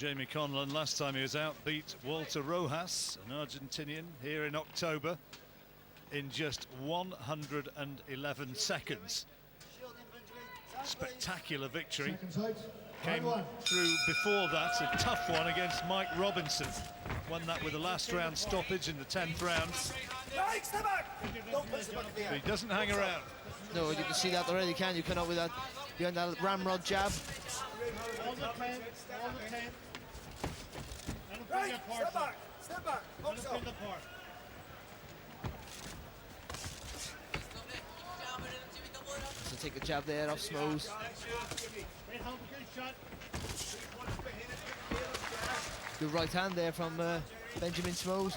Jamie Conlan, last time he was out, beat Walter Rojas, an Argentinian, here in October in just 111 seconds. Spectacular victory. Came through before that, a tough one against Mike Robinson. Won that with a last round stoppage in the 10th round. But he doesn't hang around. No, you can see that already, can you? Come out with that behind that ramrod jab. Right, step back. So take a jab there off Smoes. Good right hand there from Benjamin Smoes.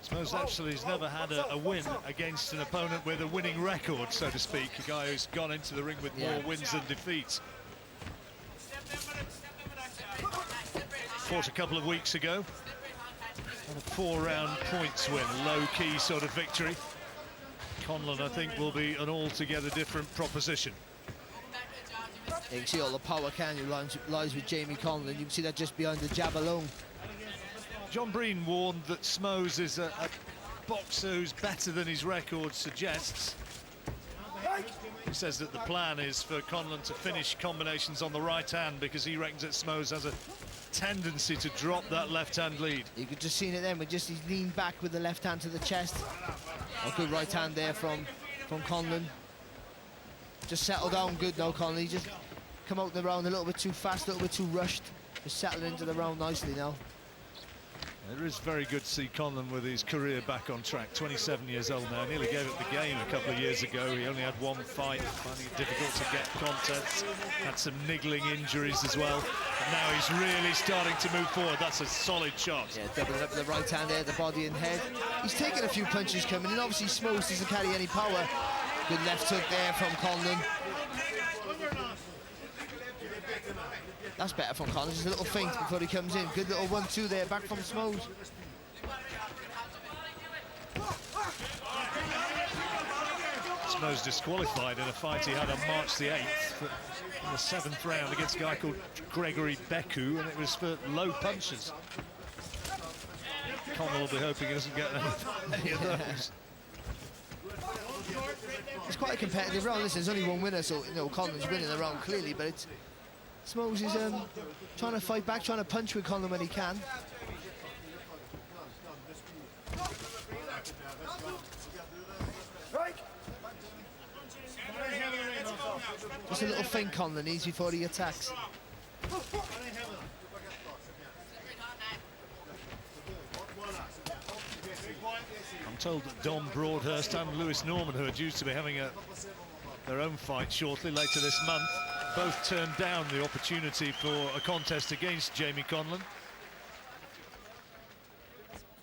Smoes actually has never had a win against an opponent with a winning record, so to speak. A guy who's gone into the ring with more wins than defeats. Fought a couple of weeks ago. A 4-round points win, low-key sort of victory. Conlan, I think, will be an altogether different proposition. You can see all the power, can you, lies with Jamie Conlan. You can see that just behind the jab alone. John Breen warned that Smoes is a boxer who's better than his record suggests. He says that the plan is for Conlan to finish combinations on the right hand because he reckons that Smoes has a tendency to drop that left-hand lead. You could just see it then, with just he's leaned back with the left hand to the chest. A good right hand there from Conlan. Just settle down good now, Conlan. He just come out the round a little bit too fast, a little bit too rushed. Just settling into the round nicely now. It is very good to see Conlan with his career back on track. 27 years old now, nearly gave up the game a couple of years ago. He only had one fight, finding it difficult to get contests. Had some niggling injuries as well. And now he's really starting to move forward. That's a solid shot. Yeah, doubling up with the right hand there, the body and head. He's taking a few punches coming in. Obviously, Smoes doesn't carry any power. Good left hook there from Conlan. That's better from Conlan, just a little feint before he comes in. Good little 1-2 there, back from Smoes. Smoes disqualified in a fight he had on March the 8th in the 7th round against a guy called Gregory Beku, and it was for low punches. Conlan will be hoping he doesn't get any of those. It's quite a competitive round. Listen, there's only one winner, so you know Conlan's winning the round clearly, but it's Smoes is trying to fight back, trying to punch with Conlan when he can. Just a little feint Conlan needs before he attacks. I'm told that Dom Broadhurst and Lewis Norman, who are due to be having their own fight shortly, later this month, both turned down the opportunity for a contest against Jamie Conlan.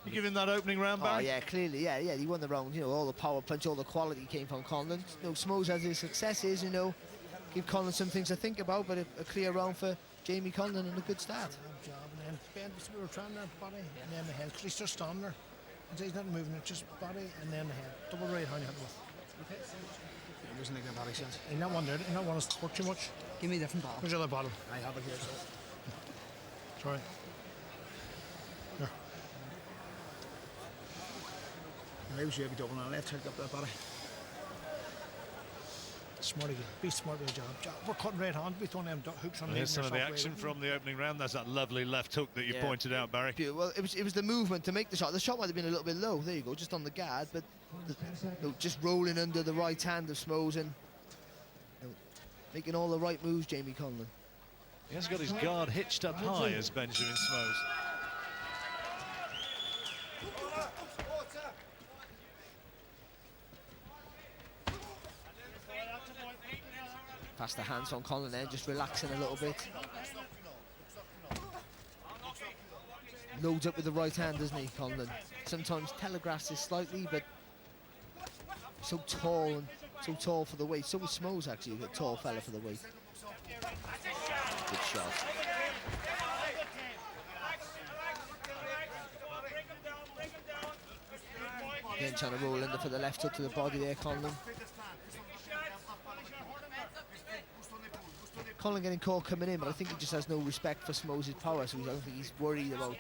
You give him that opening round back? Oh yeah, clearly, yeah, he won the round. You know, all the power punch, all the quality came from Conlan. You know, Smoes has his successes, you know, give Conlan some things to think about, but a clear round for Jamie Conlan and a good start. Job, and then we were trying their body and then the head, because he's just standing there. He's not moving, it's just body and then the head. Double right hand with. He doesn't make a body sense. He not want to hurt too much. Give me a different bottle. Where's the other bottle? I have it here, so. Sorry. Here. Maybe we should be double on the left, take up that body. Smart again. Be smart with the job. We're cutting right hand, we throwing them hooks on the Here's some of the action from the opening round. There's that lovely left hook that you pointed out, Barry. Well, it was the movement to make the shot. The shot might have been a little bit low. There you go, just on the guard, but just rolling under the right hand of Smoes and making all the right moves, Jamie Conlan. He has got his guard hitched up high as Benjamin Smoes. Faster hands on Conlan there, just relaxing a little bit. Loads up with the right hand, doesn't he, Conlan? Sometimes telegraphs it slightly, but so tall and so tall for the weight. So was Smoes actually, a tall fella for the weight. Good shot. Again, trying to roll under for the left hook to the body there, Conlan. Conlan getting caught coming in, but I think he just has no respect for Smoes' power, so I don't think he's worried about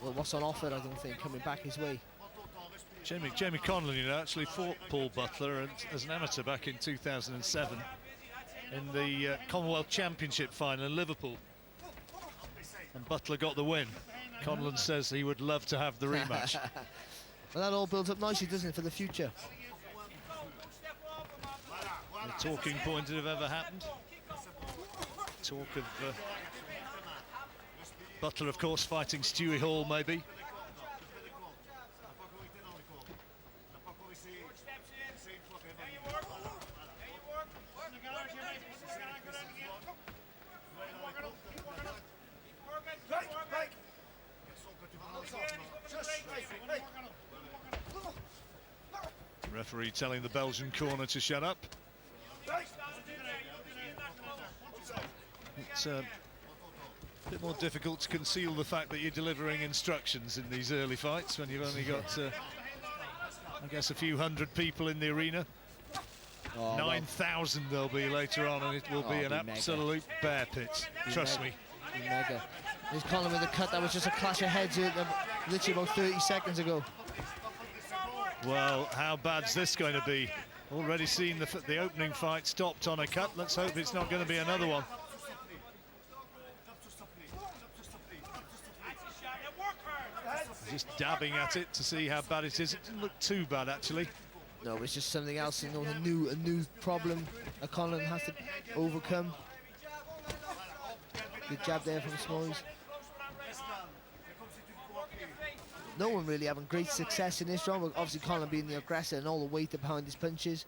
what's on offer, I don't think, coming back his way. Jamie Conlan, you know, actually fought Paul Butler and, as an amateur back in 2007 in the Commonwealth Championship final in Liverpool. And Butler got the win. Conlan says he would love to have the rematch. Well, that all builds up nicely, doesn't it, for the future? The talking point that have ever happened. Talk of Butler, of course, fighting Stewie Hall, maybe. Referee telling the Belgian corner to shut up. It's a bit more difficult to conceal the fact that you're delivering instructions in these early fights when you've only got, I guess, a few hundred people in the arena. 9,000 there'll be later on, and it will be an absolute bear pit. Trust me. Mega. There's Conlan with a cut. That was just a clash of heads literally about 30 seconds ago. Well, how bad's this going to be? Already seen the opening fight stopped on a cut. Let's hope it's not going to be another one. Just dabbing at it to see how bad it is. It didn't look too bad, actually. No, it's just something else, you know, a new problem that Conlan has to overcome. Good jab there from Smoes. No one really having great success in this round, but obviously Conlan being the aggressor and all the weight behind his punches.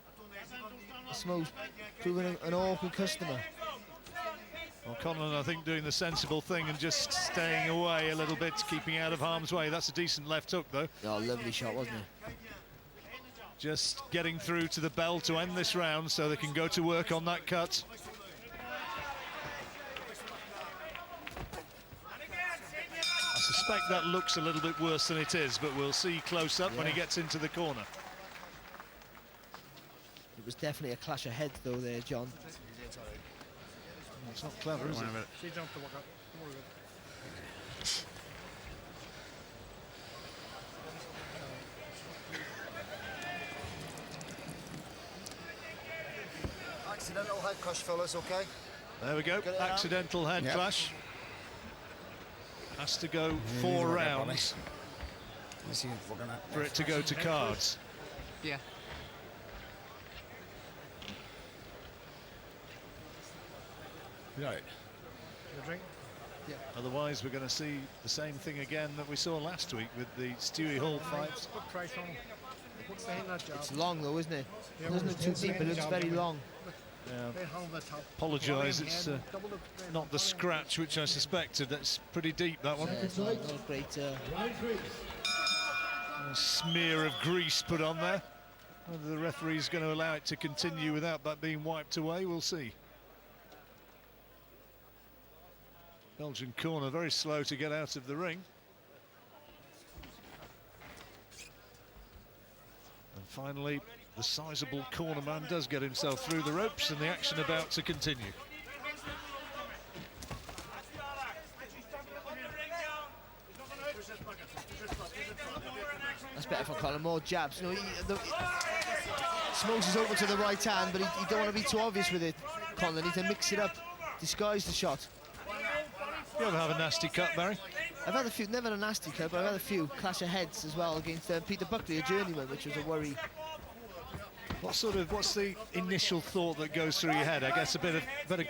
Smoes proving an awkward customer. Well, Conlan, I think, doing the sensible thing and just staying away a little bit, keeping out of harm's way. That's a decent left hook, though. Oh, lovely shot, wasn't it? Just getting through to the bell to end this round so they can go to work on that cut. I suspect that looks a little bit worse than it is, but we'll see close up when he gets into the corner. It was definitely a clash of heads, though, there, John. It's not clever, is it? She jumped to work out. Don't worry about it. Accidental head crush, fellas, okay? There we go. Accidental head clash. Has to go 4 rounds for it to go to cards. Yeah. Right. You drink? Otherwise, we're going to see the same thing again that we saw last week with the Stewie Hall fight. Put price on him. Put behind that jab. It's long, though, isn't it? Yeah, It doesn't look too deep, but it looks very long. Yeah. Right hand on the top. Apologise, Body and it's head, double the right not hand, the body and scratch which I suspected. That's pretty deep, that one. It's not a great... A smear of grease put on there. Whether the referee's going to allow it to continue without that being wiped away, we'll see. Belgian corner very slow to get out of the ring. And finally, the sizable corner man does get himself through the ropes, and the action about to continue. That's better for Conlan, more jabs. You know, Smoes is open to the right hand, but he don't want to be too obvious with it. Conlan needs to mix it up, disguise the shot. You ever have a nasty cut, Barry? I've had a few, never a nasty cut, but I've had a few clash of heads as well against Peter Buckley, a journeyman, which was a worry. What's the initial thought that goes through your head? I guess a bit of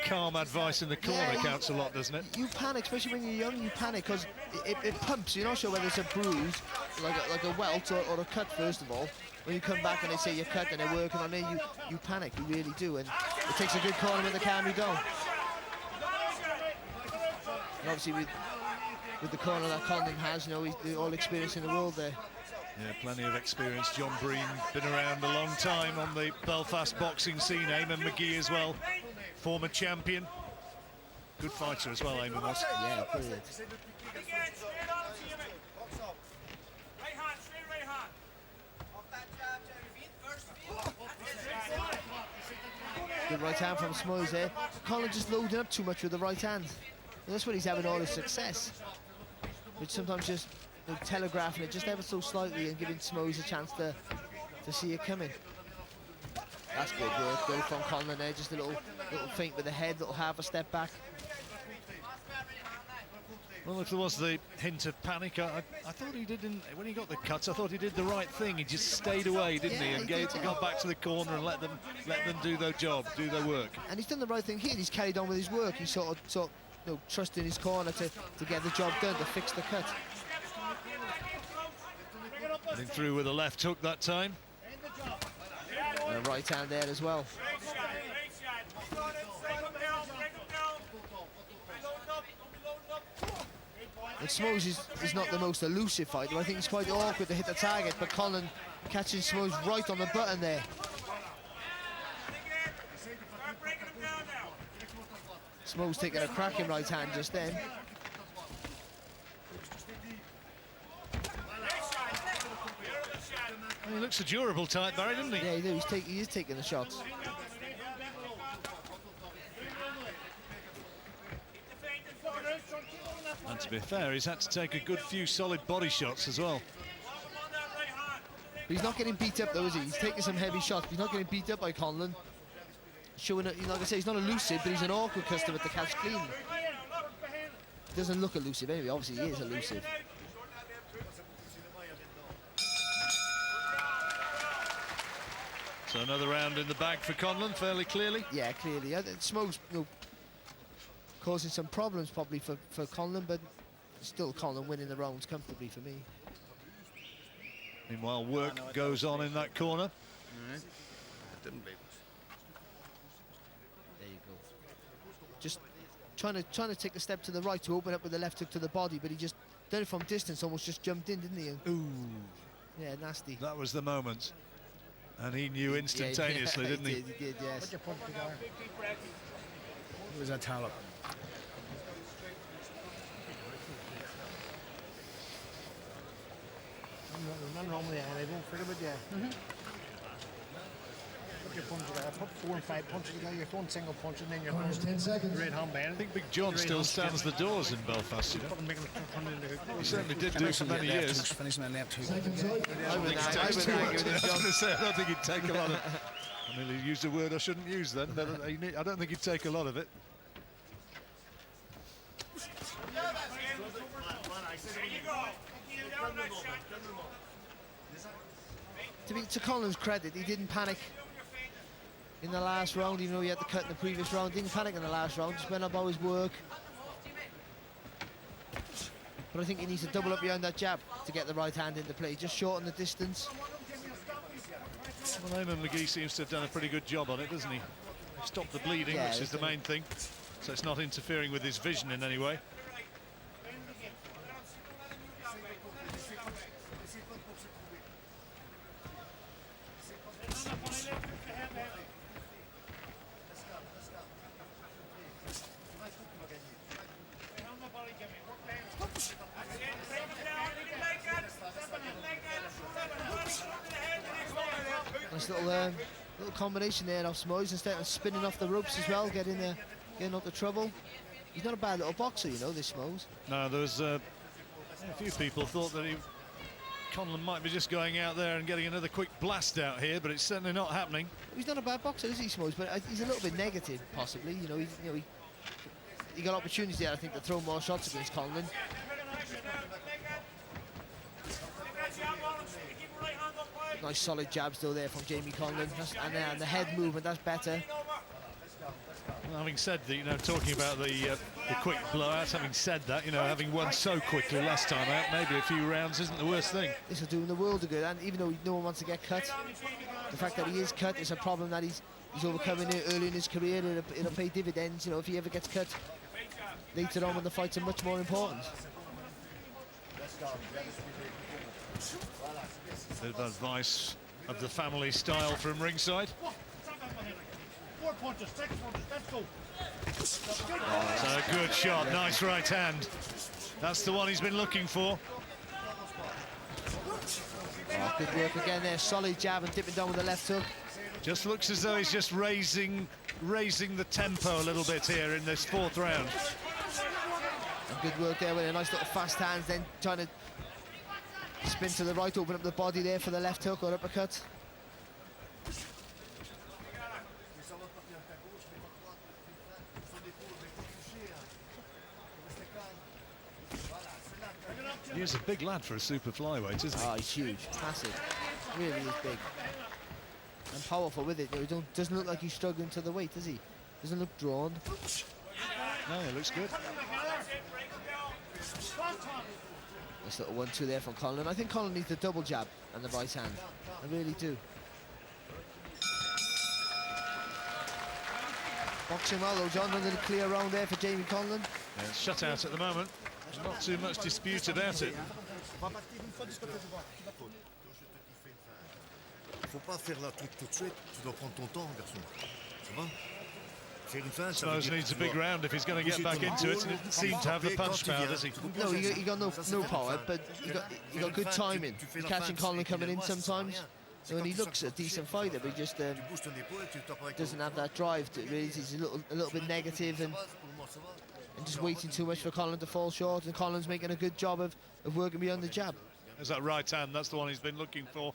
calm advice in the corner counts a lot, doesn't it? You panic, especially when you're young. You panic because it pumps. You're not sure whether it's a bruise, like a welt, or a cut. First of all, when you come back and they say you're cut and they're working on it, you panic. You really do, and it takes a good corner to calm you down. And obviously with the corner that Conlan has, you know, he's the all experience in the world there. Yeah, plenty of experience. John Breen been around a long time on the Belfast boxing scene. Eamon McGee as well, former champion. Good fighter as well, Eamon was. Yeah, brilliant. Good right hand from Smoes there. Conlan just loading up too much with the right hand. And that's when he's having all his success. Which sometimes just telegraphing it just ever so slightly and giving Smoes a chance to see it coming. That's good work though from Conlan there, just a little feint with the head, little half a step back. Well, if there was the hint of panic, I thought he didn't. When he got the cuts, I thought he did the right thing. He just stayed away, didn't he? And got back to the corner and let them do their job, do their work. And he's done the right thing here. He's carried on with his work. He's sort of trusting his corner to get the job done, to fix the cut. Getting through with a left hook that time. And a right hand there as well. And Smoes is not the most elusive fighter. I think it's quite awkward to hit the target, but Conlan catching Smoes right on the button there. Smoes taking a cracking right hand just then. Well, he looks a durable type, Barry, doesn't he? Yeah, he is taking the shots. And to be fair, he's had to take a good few solid body shots as well. But he's not getting beat up though, is he? He's taking some heavy shots, but he's not getting beat up by Conlan. Showing it, like I say, he's not elusive, but he's an awkward customer to catch clean. Doesn't look elusive anyway, obviously he is elusive. So another round in the bag for Conlan, fairly clearly. Yeah, clearly. Smoes, causing some problems probably for Conlan, but still Conlan winning the rounds comfortably for me. Meanwhile, work goes on in that corner. Didn't be. There you go. Just trying to take a step to the right to open up with the left hook to the body, but he just done it from distance, almost just jumped in, didn't he? And Ooh. Yeah, nasty. That was the moment. And he knew instantaneously, didn't he? He did, yes. It was a talent. Nothing wrong with that. I don't forget about that. Put your punch together. Put 4 and 5 punches together. You're throwing single punches and then you're throwing 10 seconds. right hand band. I think Big John still stands the doors in Belfast, you know. He certainly did do for many years. Finishing on left hook. Seconds out. I wouldn't argue with I him, was John. going to say, I don't think he'd take a lot of... I mean, he used a word I shouldn't use then. But I don't think he'd take a lot of it. To Conlan's credit, he didn't panic in the last round, even though he had the cut in the previous round. Didn't panic in the last round, just went about his work. But I think he needs to double up behind that jab to get the right hand into play, just shorten the distance. Well, Eamon McGee seems to have done a pretty good job on it, doesn't he? Stopped the bleeding, Yeah, which is the main thing. So it's not interfering with his vision in any way. Nice little combination there of Smoes, instead of spinning off the ropes as well, getting out the trouble. He's not a bad little boxer, you know, this Smoes. No, there was a few people thought that Conlan might be just going out there and getting another quick blast out here, but it's certainly not happening. He's not a bad boxer, is he, Smoes? But he's a little bit negative, possibly. You know, he got opportunities there, I think, to throw more shots against Conlan. Nice solid jabs though there from Jamie Conlan, and the head movement, that's better. Well, having said that, you know, talking about the quick blowouts, having said that, you know, having won so quickly last time out, maybe a few rounds isn't the worst thing. This will do him the world of good, and even though no one wants to get cut, the fact that he is cut is a problem that he's overcoming it early in his career. It'll pay dividends, you know, if he ever gets cut later on when the fights are much more important. Bit of advice of the family style from ringside. 4 punches, 6 punches, let's go. So a good shot, nice right hand. That's the one he's been looking for. Oh, good work again there, solid jab and dipping down with the left hook. Just looks as though he's just raising raising the tempo a little bit here in this fourth round. And good work there with a nice little fast hands, then trying to spin to the right, open up the body there for the left hook or uppercut. He is a big lad for a super flyweight, isn't he? Oh, he's huge, massive, really is big. And powerful with it. Doesn't look like he's struggling to the weight, does he? Doesn't look drawn. No, it looks good. Nice little 1-2 there from Conlan. I think Conlan needs the double jab and the right hand. I really do. Boxing well though, John. Another clear round there for Jamie Conlan. Yeah, it's shut out at the moment. Not too much dispute about it. Faut pas faire la truc tout de suite, tu dois prendre ton temps, garçon. Ça va? Faire une fin, ça veut Smoes dire needs a que tu big dois round if he's going to get pousser back ton into it, and épaule, it seemed to have the frapper punch quand tu power, viens. does he? Tu comprends? No, Ça, he got no ça, c'est faire power, une fin. but he got good Faire une timing. fin, tu fais He's la catching fin, Conlan tu coming in fais la sometimes. fin, So when he c'est quand looks tu a sens decent que fighter, but he just tu bouges ton épaule et tu tapes avec doesn't ton- have that drive. Really, he's a little bit negative and just waiting too much for Conlan to fall short. And Conlan's making a good job of working beyond the jab. There's that right hand, that's the one he's been looking for.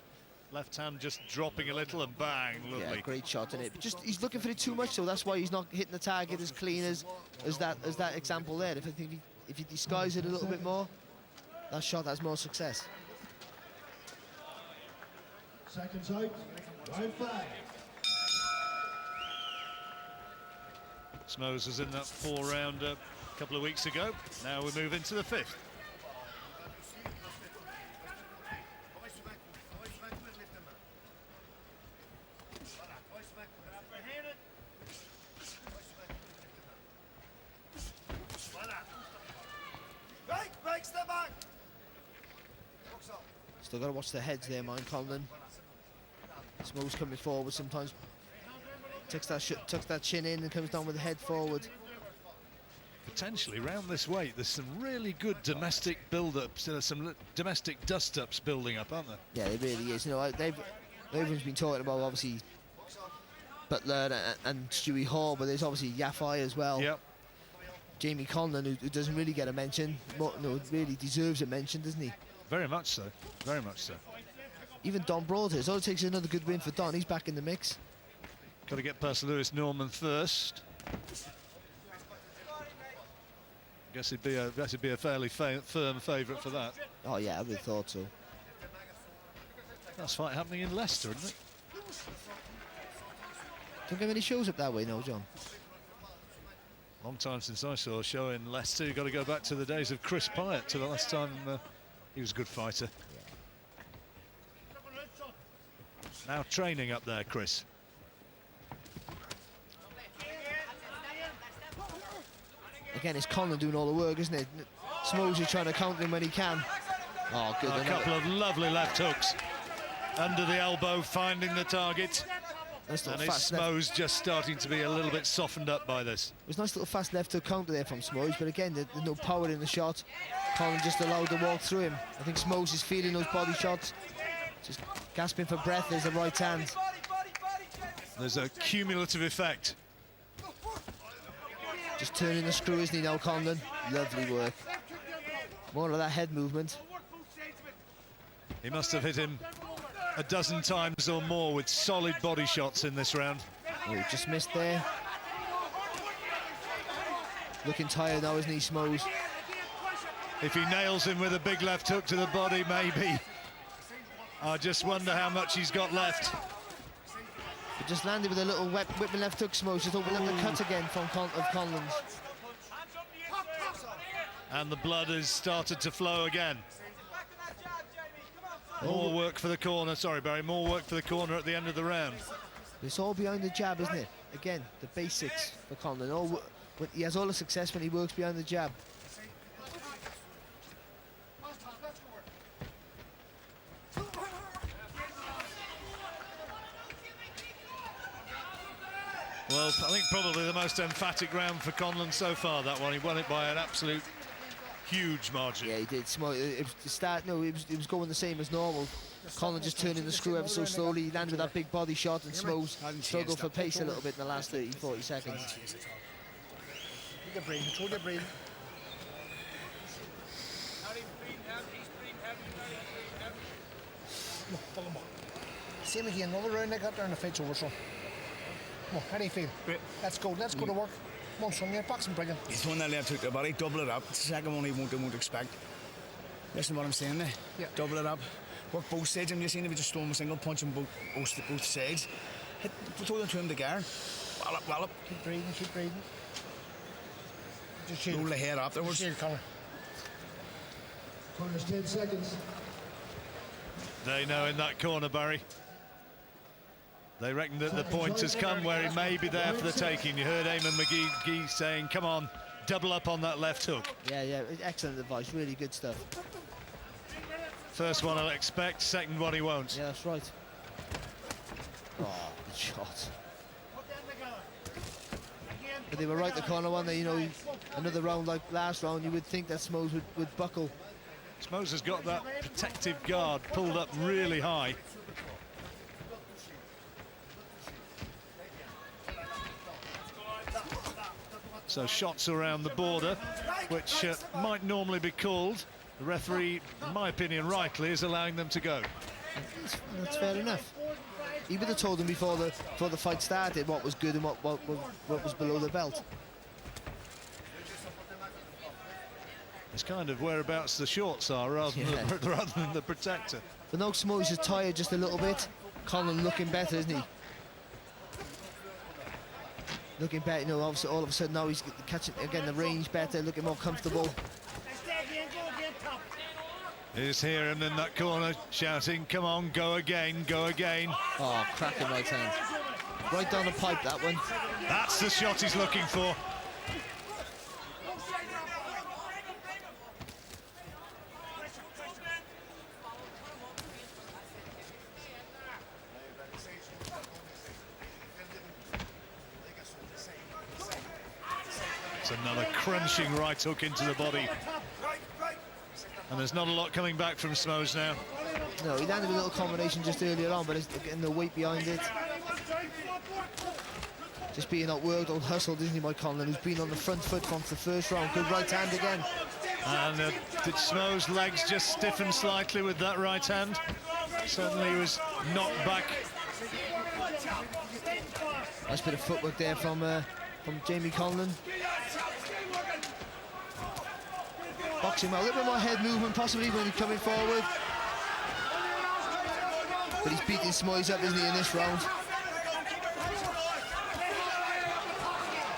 Left hand just dropping a little and bang, lovely. Yeah, great shot in it. Just he's looking for it too much, so that's why he's not hitting the target as clean as that example there. If you disguise it a little bit more, that shot has more success. Seconds out, round 5. Smoes was in that 4-round a couple of weeks ago. Now we move into the 5th. Still got to watch the heads there, mind Conlan. Smoes coming forward sometimes. Tucks that chin in and comes down with the head forward. Potentially round this weight, there's some really good domestic build-ups, some domestic dust-ups building up, aren't there? Yeah, it really is. You know, everyone's been talking about obviously Butler and Stewie Hall, but there's obviously Yafai as well. Yep. Jamie Conlan, who doesn't really get a mention, really deserves a mention, doesn't he? Very much so. Very much so. Even Don Broadhurst. All it takes is another good win for Don. He's back in the mix. Got to get past Lewis Norman first. Guess he'd be a fairly firm favourite for that. Oh yeah, I would have thought so. That's fight happening in Leicester, isn't it? Don't get many shows up that way, no, John. Long time since I saw a show in Leicester. You've got to go back to the days of Chris Pyatt, to the last time he was a good fighter. Now training up there, Chris. Again, it's Conlan doing all the work, isn't it? Smoes is trying to counter him when he can. Oh, good. A couple of lovely left hooks under the elbow, finding the target. Nice And little is fast left. Smoes just starting to be a little bit softened up by this? It was a nice little fast left hook counter there from Smoes, but again, there's no power in the shot. Conlan just allowed to walk through him. I think Smoes is feeling those body shots. Just gasping for breath. There's the right hand. There's a cumulative effect. Just turning the screw, isn't he now, Conlan? Lovely work. More of that head movement. He must have hit him a dozen times or more with solid body shots in this round. Oh, just missed there. Looking tired now, isn't he, Smoes? If he nails him with a big left hook to the body, maybe. I just wonder how much he's got left. But just landed with a little whipping left hook, Smoes. Just opened up the cut again from Conlan's. And the blood has started to flow again. More work for the corner. Sorry, Barry. More work for the corner at the end of the round. It's all behind the jab, isn't it? Again, the basics for Conlan. He has all the success when he works behind the jab. Well, I think probably the most emphatic round for Conlan so far, that one. He won it by an absolute huge margin. Yeah, he did. It was the start. No, it was going the same as normal. Conlan just turning the screw ever so slowly. He landed with that big body shot, and Smoes struggled for pace a little bit in the last 30, 40 seconds. Hold your breathing, hold your breathing. Come on, pull him up. Same again, another round they got there and the fight's over, so. Come on, how do you feel? Great. Let's go to work. Come on, son, you're boxing brilliant. He's one that left hook the body, double it up. It's the second one he won't expect. Listen to what I'm saying there. Yeah. Double it up. Work both sides. I'm just saying if you just throw him a single punch on both sides. Throw them to him to guard. Wallop. Keep breathing. Just shield. Roll the head afterwards. Shield, Conor. Corner's 10 seconds. They know in that corner, Barry. They reckon that the point has come where he may be there for the taking. You heard Eamon McGee saying, come on, double up on that left hook. Yeah, excellent advice, really good stuff. First one I'll expect, second one he won't. Yeah, that's right. Oh, good shot. But they were right, the corner one. They, you know, another round like last round, you would think that Smoes would buckle. Smoes has got that protective guard pulled up really high. So shots around the border, which might normally be called. The referee, in my opinion, rightly, is allowing them to go. That's fair enough. He would have told them before the fight started what was good and what was below the belt. It's kind of whereabouts the shorts are rather than the protector. But no, Smoes is tired just a little bit. Conlan looking better, isn't he? Looking better, you know, obviously all of a sudden now he's catching again the range better, looking more comfortable. You just hear him in that corner shouting, come on, go again, go again. Oh, cracking right hand. Right down the pipe, that one. That's the shot he's looking for. It's another crunching right hook into the body. And there's not a lot coming back from Smoes now. No, he landed a little combination just earlier on, but it's getting the weight behind it. Just being outworked or hustled, isn't he, by Conlan, who's been on the front foot from the first round. Good right hand again. And did Smoes' legs just stiffen slightly with that right hand? Suddenly he was knocked back. Nice bit of footwork there from Jamie Conlan. Boxing well, a little bit more head movement possibly when he's coming forward. But he's beating Smoes up, isn't he, in this round?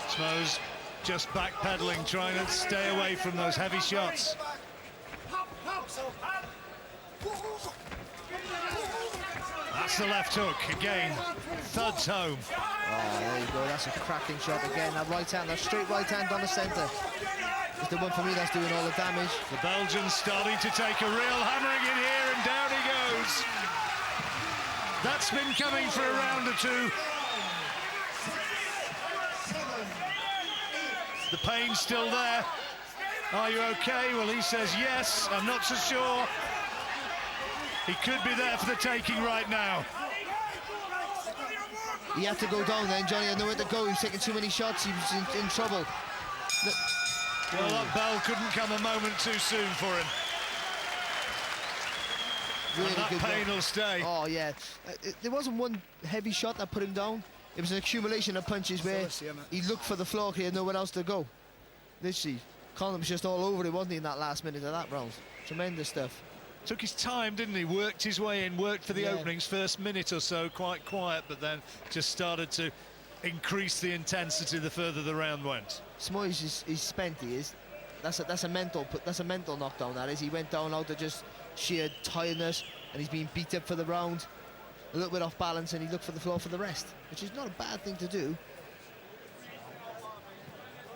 Smoes just backpedaling, trying to stay away from those heavy shots. That's the left hook again. Thuds home. Oh, there you go. That's a cracking shot again. That right hand, that straight right hand on the centre. It's the one for me that's doing all the damage. The Belgian's starting to take a real hammering in here, and down he goes. That's been coming for a round or two. The pain's still there. Are you okay? Well, he says yes. I'm not so sure. He could be there for the taking right now. He had to go down then, Johnny. I know where to go. He was taking too many shots. He was in trouble. Look. Well, that bell couldn't come a moment too soon for him. Really and that good pain one. will stay. Oh, yeah. There wasn't one heavy shot that put him down. It was an accumulation of punches where he looked for the floor. He had nowhere else to go. Literally, Conlan was just all over it, wasn't he, in that last minute of that round? Tremendous stuff. Took his time, didn't he? Worked his way in, worked for the openings. First minute or so, quite quiet, but then just started to increase the intensity the further the round went. Smoes is spent, he is. That's a mental knockdown, that is. He went down out of just sheer tiredness, and he's been beat up for the round. A little bit off balance, and he looked for the floor for the rest, which is not a bad thing to do.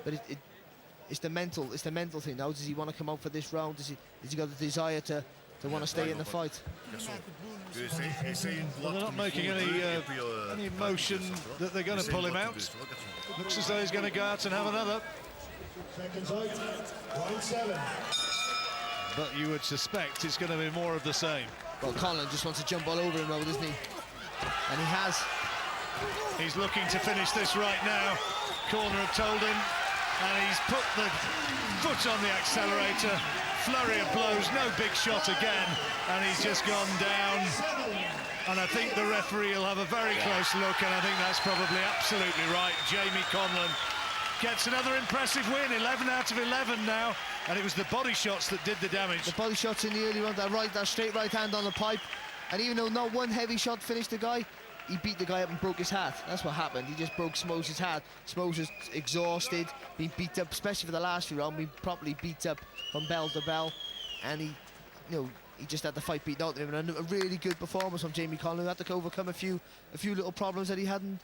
But it's the mental thing now. Does he want to come out for this round? Has he got the desire to want to stay in the fight? Well, they're not making any motion that they're going to pull him out. Looks as though he's going to go out and have another. Seconds out, round 7. But you would suspect it's going to be more of the same. Well, Conlan just wants to jump all over him now, doesn't he? And he has. He's looking to finish this right now. Corner have told him, and he's put the foot on the accelerator. Flurry of blows, no big shot again, and he's just gone down. And I think the referee will have a very close look, and I think that's probably absolutely right. Jamie Conlan gets another impressive win, 11 out of 11 now, and it was the body shots that did the damage. The body shots in the early round, that straight right hand on the pipe, and even though not one heavy shot finished the guy, he beat the guy up and broke his hat. That's what happened. He just broke Smoes' hat. Smoes was exhausted, being beat up, especially for the last few rounds, being properly beat up from bell to bell, and he just had the fight beaten out of him. And a really good performance from Jamie Conlan, who had to overcome a few little problems that he hadn't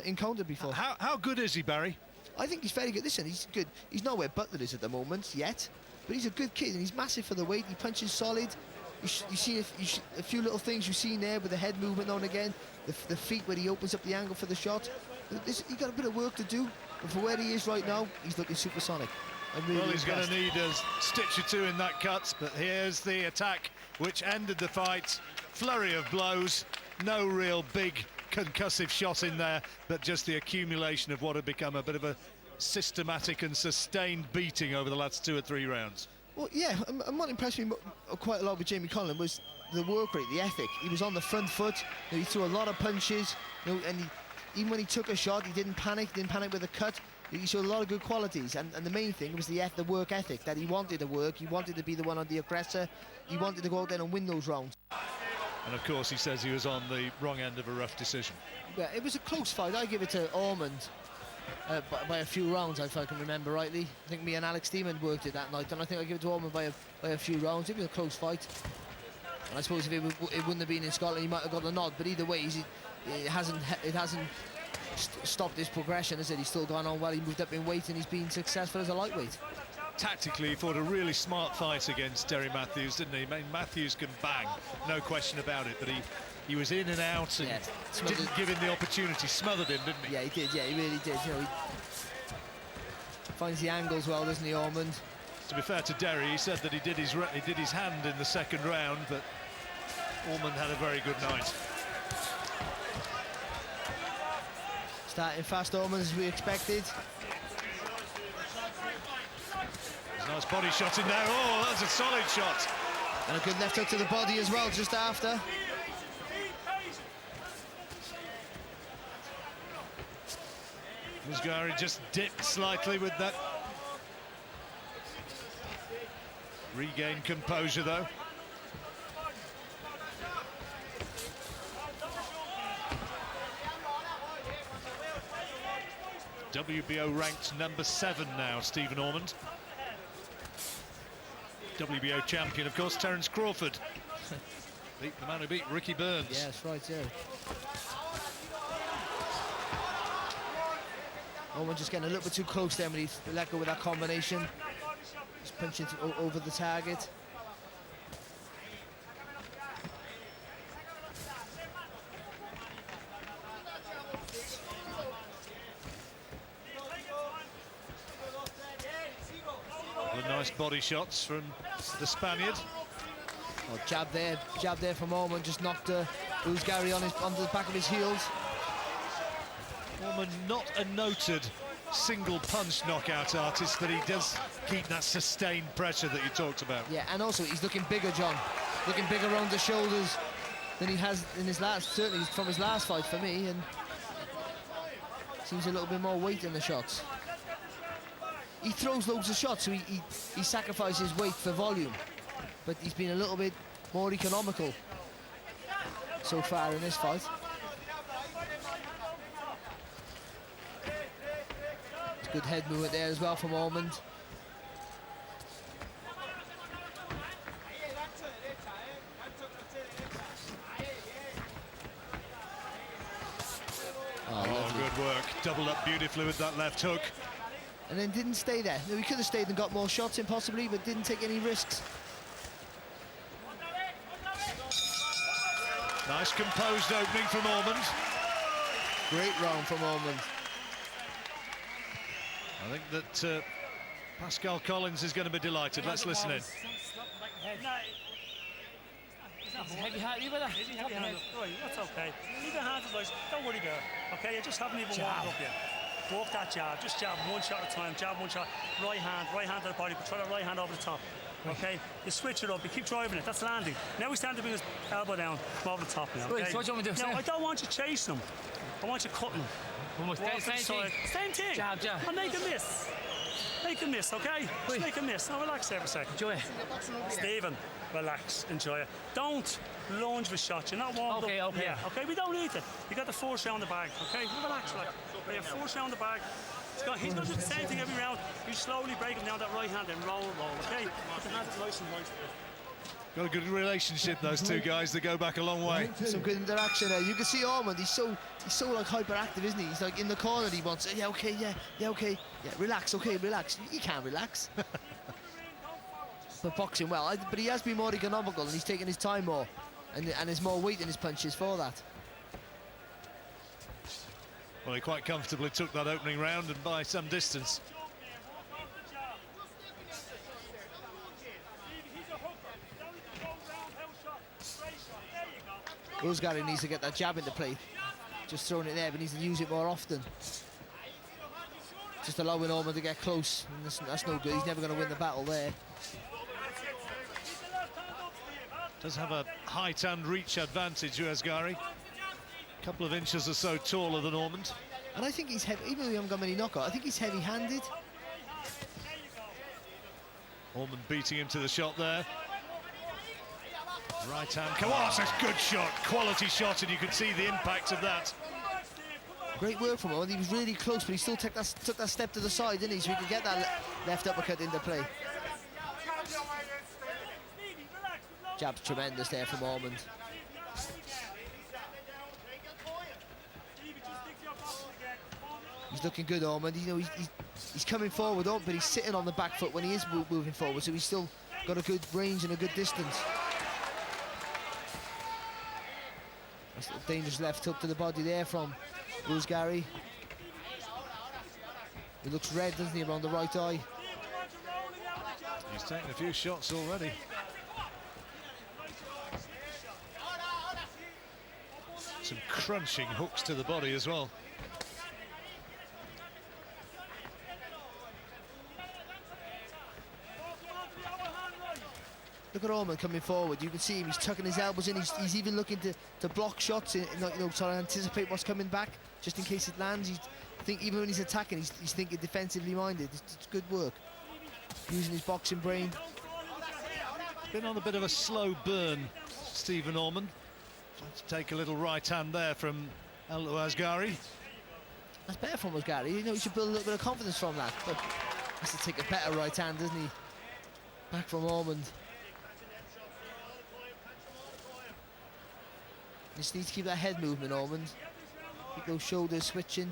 encountered before. How good is he, Barry? I think he's very good. Listen, he's good. He's not where Butler is at the moment yet, but he's a good kid and he's massive for the weight. He punches solid. You see a few little things you've seen there with the head movement now and again, the feet where he opens up the angle for the shot. He's got a bit of work to do, but for where he is right now, he's looking supersonic. Really well, he's going to impressed. need a stitch or two in that cut, but here's the attack which ended the fight. Flurry of blows, no real big concussive shot in there, but just the accumulation of what had become a bit of a systematic and sustained beating over the last 2 or 3 rounds. Well, yeah, and what impressed me quite a lot with Jamie Conlan was the work rate, the ethic. He was on the front foot. He threw a lot of punches, and even when he took a shot, he didn't panic with a cut. He showed a lot of good qualities, and the main thing was the work ethic, that he wanted to work, he wanted to be the one on the aggressor, he wanted to go out there and win those rounds. And of course he says he was on the wrong end of a rough decision. Yeah, it was a close fight. I give it to Ormond by a few rounds, if I can remember rightly. I think me and Alex Steeman worked it that night, and I think I give it to Ormond by a few rounds. It was a close fight. And I suppose if it wouldn't have been in Scotland, he might have got the nod, but either way, it hasn't stopped his progression, has it? He's still gone on well. He moved up in weight and he's been successful as a lightweight. Tactically, he fought a really smart fight against Derry Matthews, didn't he? I mean, Matthews can bang, no question about it, but he was in and out and didn't give him the opportunity, smothered him, didn't he? Yeah, he did, yeah, he really did. You know, he finds the angles well, doesn't he, Ormond? To be fair to Derry, he said that he did his hand in the second round, but Ormond had a very good night. Starting fast, Ormond, as we expected. There's a nice body shot in there. Oh, that's a solid shot. And a good left hook to the body as well, just after. Quazghari just dipped slightly with that. Regained composure, though. WBO ranked number 7 now, Stephen Ormond. WBO champion, of course, Terence Crawford. Beat the man who beat Ricky Burns. Yeah, that's right, yeah. Ormond just getting a little bit too close there when he let go with that combination. Just punching over the target. Nice body shots from the Spaniard. Oh, jab there from Ormond, just knocked Quazghari onto the back of his heels. Ormond, not a noted single punch knockout artist, but he does keep that sustained pressure that you talked about. Yeah, and also he's looking bigger, John. Looking bigger around the shoulders than he has in his last, certainly from his last fight for me, and seems a little bit more weight in the shots. He throws loads of shots, so he sacrifices weight for volume, but he's been a little bit more economical so far in this fight. It's good head movement there as well from Ormond. Oh, good work. Doubled up beautifully with that left hook. And then didn't stay there. He could have stayed and got more shots in possibly, but didn't take any risks. Nice composed opening from Ormond. Great round from Ormond. I think that Pascal Collins is going to be delighted. Let's listen in. Heavy hand, you better. Is he heavy handed? Right, that's okay. Leave your hands boys. Don't worry about it. Okay, you just haven't even warmed up yet. Walk that jab, just jab one shot at a time, jab one shot. Right hand to the body, but try the right hand over the top. Okay, you switch it up, you keep driving it, that's landing. Now we stand to bring his elbow down from over the top now. Okay? Right, so what do you want me to do? No, I don't want you chasing him. I want you cutting him. Almost Walk to the same side. thing. Same thing. Jab, jab. And make a miss. Make a miss, okay? Just make a miss. Now relax there for a second. Enjoy it. Stephen, relax, enjoy it. Don't lunge with shots. You're not warmed Okay, up. okay. Yeah, okay, we don't need it. You got the force round the bag, okay? Relax, like. You have force round the bag. He's going to do the same thing every round. You slowly break him down that right hand and roll, okay? Put the hands nice and nice there. Got a good relationship, those two guys. They go back a long way. Some good interaction there. You can see Ormond, he's so like hyperactive, isn't he? He's like in the corner, he wants, yeah, okay, yeah, relax, okay, relax. You can't relax. But boxing well, but he has been more economical and he's taking his time more, and there's more weight in his punches for that. Well, he quite comfortably took that opening round and by some distance. Quazghari needs to get that jab into play. Just throwing it there, but needs to use it more often. Just allowing Ormond to get close. And that's no good. He's never going to win the battle there. Does have a height and reach advantage, Quazghari. A couple of inches or so taller than Ormond. And I think he's heavy, even though he hasn't got many knockouts, I think he's heavy-handed. Ormond beating him to the shot there. Right hand, come on, that's a good shot, quality shot, and you can see the impact of that. Great work from him. He was really close, but he still took that step to the side, didn't he? So he could get that left uppercut into play. Jab's tremendous there from Ormond. He's looking good, Ormond. You know, he's coming forward, but he's sitting on the back foot when he is moving forward, so he's still got a good range and a good distance. That's a dangerous left hook to the body there from Quazghari. He looks red, doesn't he, around the right eye? He's taken a few shots already. Some crunching hooks to the body as well. Look at Ormond coming forward. You can see him. He's tucking his elbows in. He's even looking to block shots, trying to anticipate what's coming back, just in case it lands. Even when he's attacking, he's thinking defensively minded. It's good work. Using his boxing brain. Been on a bit of a slow burn, Stephen Ormond. Trying to take a little right hand there from Quazghari. That's better from Quazghari. You know, he should build a little bit of confidence from that. But he has to take a better right hand, doesn't he? Back from Ormond. Just needs to keep that head movement, Ormond. Keep those shoulders switching.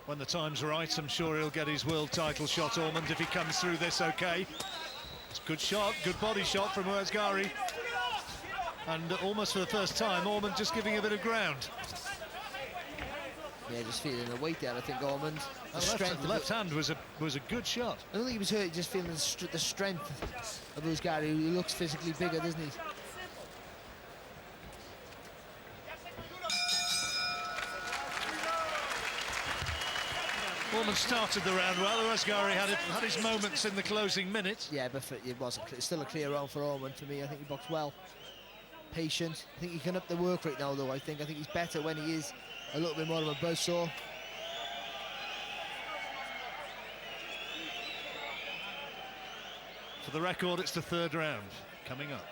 When the time's right, I'm sure he'll get his world title shot, Ormond, if he comes through this okay. It's a good shot, good body shot from Quazghari. And almost for the first time, Ormond just giving a bit of ground. Yeah, just feeling the weight there, I think, Ormond. The left hand was a good shot. I don't think he was hurt, just feeling the strength of Quazghari, who looks physically bigger, doesn't he? Ormond started the round well. Quazghari had his moments in the closing minutes. Yeah, but it wasn't. It's still a clear round for Ormond for me. I think he boxed well, patient. I think he can up the work rate now, though. I think he's better when he is a little bit more of a buzzsaw. For the record, it's the third round coming up.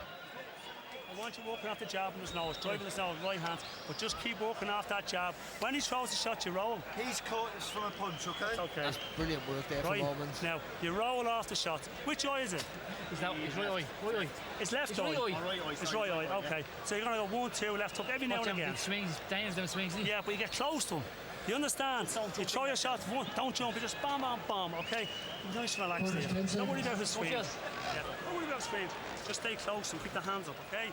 I want you walking off the jab in his nose, driving his nose, right hand, but just keep walking off that jab. When he throws the shot, you roll. He's caught us from a punch, okay? Okay. That's brilliant work there Right. from Ormond. Now, you roll off the shot. Which eye is it? His right eye. Right eye. It's left His eye. right eye. Right eye, It's sorry. right eye, okay. So you're going to go 1, 2, left hook every now Watch and them again. big swings. Daniel's them swings, isn't he? Yeah, but you get close to him. You understand? You throw your shot, don't jump, you just bam, bam, bam, okay? Nice and relaxed there. Don't worry about his swing. Watch Yeah, don't worry about his swing. Just stay close and keep the hands up, okay?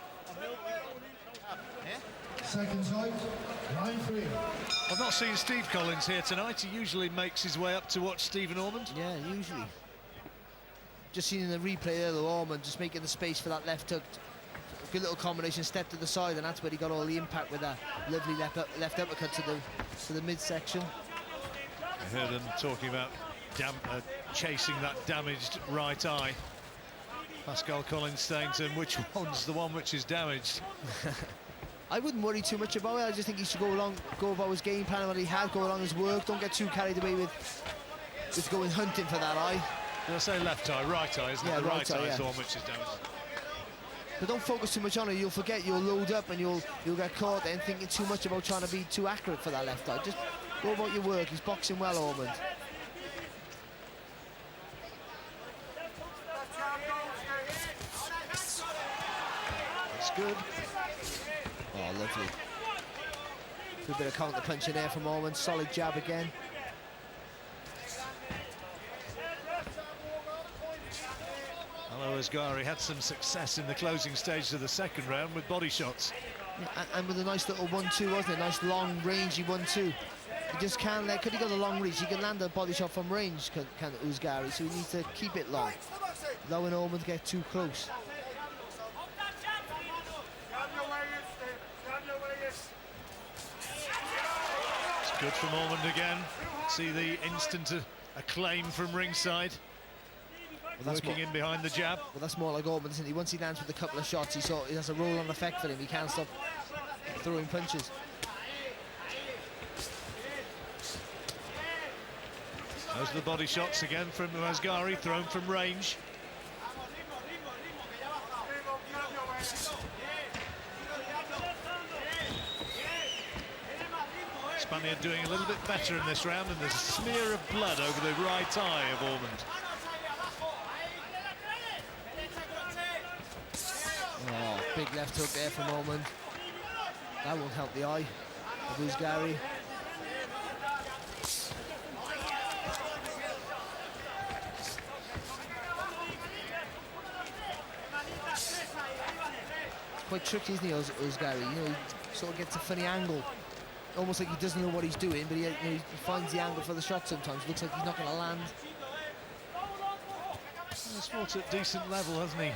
Seconds out. Line 3. I've not seen Steve Collins here tonight. He usually makes his way up to watch Stephen Ormond. Yeah, usually. Just seen in the replay there, though, Ormond just making the space for that left hook good little combination, step to the side, and that's where he got all the impact with that lovely left uppercut to the midsection. I heard them talking about chasing that damaged right eye. Pascal Collins saying to him, which one's the one which is damaged? I wouldn't worry too much about it. I just think he should go about his game plan, what he had, go along his work. Don't get too carried away with going hunting for that eye. Did I say left eye? Right eye, isn't it? Yeah, The right eye yeah. is the one which is damaged. But don't focus too much on it. You'll forget, you'll load up and you'll get caught and thinking too much about trying to be too accurate for that left eye. Just go about your work. He's boxing well, Ormond. That's good. Oh, lovely. Good bit of counter punching there from Ormond. Solid jab again. Quazghari had some success in the closing stage of the second round with body shots. Yeah, and with a nice little 1-2, wasn't it? Nice long rangey 1-2. He just can't let, could he got a long reach, he can land a body shot from range, can Quazghari, so he needs to keep it long. Allowing Ormond to get too close. It's good from Ormond again. See the instant acclaim from ringside. Well, Working in behind the jab. Well, that's more like Ormond, isn't he? Once he lands with a couple of shots, he has a roll-on effect for him. He can't stop throwing punches. Those are the body shots again from Quazghari, thrown from range. Spaniard doing a little bit better in this round, and there's a smear of blood over the right eye of Ormond. Oh, big left hook there from Ormond. That won't help the eye of Quazghari. Quite tricky, isn't he, Quazghari? You know, he sort of gets a funny angle. Almost like he doesn't know what he's doing, but he finds the angle for the shot sometimes. Looks like he's not going to land. He's fought at decent level, hasn't he?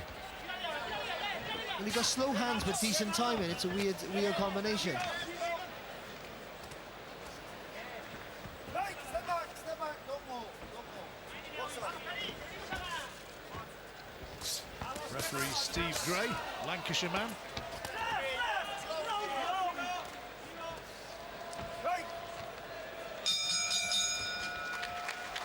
And he got slow hands but decent timing. It's a weird combination. Referee Steve Gray, Lancashire man.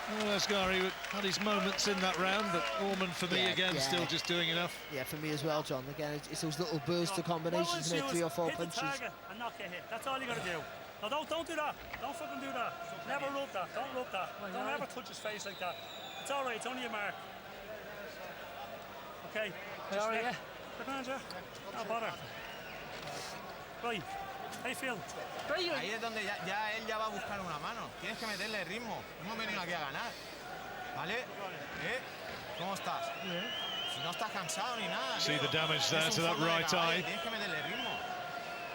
Well, Quazghari had his moments in that round, but Ormond for me again still just doing enough. Yeah, for me as well, John. Again, it's those little bursts of combinations, isn't it? 3 or 4 hit punches. The target and not get hit. That's all you got to do. No, don't do that. Don't fucking do that. Never rub that. Don't rub that. Don't ever touch his face like that. It's all right. It's only a mark. Okay. All right, yeah. Good man, Joe. No bother. Right. How you feel? Ahí es donde ya él ya va a buscar una mano. Tienes que meterle ritmo. No hemos venido aquí a ganar. ¿Vale? ¿Cómo estás? Si no estás cansado ni nada. See the damage there to that right eye. Tienes que meterle ritmo.